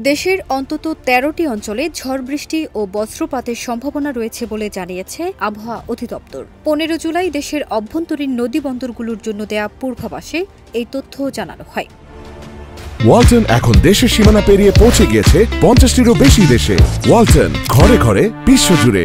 দেশের অন্তত ১৩টি অঞ্চলে ঝড় বৃষ্টি ও বজ্রপাতের সম্ভাবনা রয়েছে বলে জানিয়েছে আবহাওয়া অধিদপ্তর। ১৫ জুলাই দেশের অভ্যন্তরীণ নদী বন্দরগুলোর জন্য দেয়া পূর্বাভাসে এই তথ্য জানানো হয়। ওয়ালটন এখন দেশের সীমানা পেরিয়ে পৌঁছে গিয়েছে ৫০টিরও বেশি দেশে। ওয়ালটন, ঘরে ঘরে বিশ্বজুড়ে।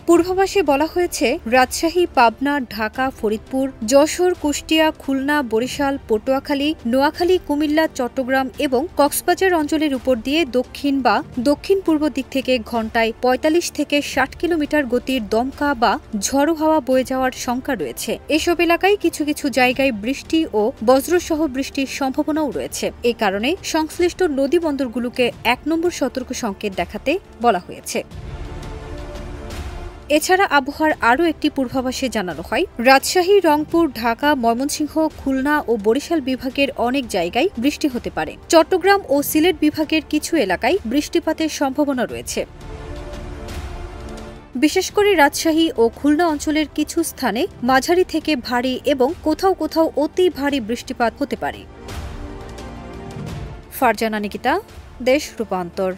পূর্বাভাসে বলা হয়েছে, রাজশাহী, পাবনা, ঢাকা, ফরিদপুর, যশোর, কুষ্টিয়া, খুলনা, বরিশাল, পটুয়াখালী, নোয়াখালী, কুমিল্লা, চট্টগ্রাম এবং কক্সবাজার অঞ্চলের উপর দিয়ে দক্ষিণ বা দক্ষিণ পূর্ব দিক থেকে ঘণ্টায় ৪৫ থেকে ৬০ কিলোমিটার গতির দমকা বা ঝড়ো হাওয়া বয়ে যাওয়ার শঙ্কা রয়েছে। এসব এলাকায় কিছু কিছু জায়গায় বৃষ্টি ও বজ্রসহ বৃষ্টির সম্ভাবনাও রয়েছে। এ কারণে সংশ্লিষ্ট নদী বন্দরগুলোকে ১ নম্বর সতর্ক সংকেত দেখাতে বলা হয়েছে। এছাড়া আবহাওয়ার আরও একটি পূর্বাভাসে জানানো হয়, রাজশাহী, রংপুর, ঢাকা, ময়মনসিংহ, খুলনা ও বরিশাল বিভাগের অনেক জায়গায় বৃষ্টি হতে পারে। চট্টগ্রাম ও সিলেট বিভাগের কিছু এলাকায় বৃষ্টিপাতের সম্ভাবনা রয়েছে। বিশেষ করে রাজশাহী ও খুলনা অঞ্চলের কিছু স্থানে মাঝারি থেকে ভারী এবং কোথাও কোথাও অতি ভারী বৃষ্টিপাত হতে পারে। ফারজানা নিকিতা, দেশ রূপান্তর।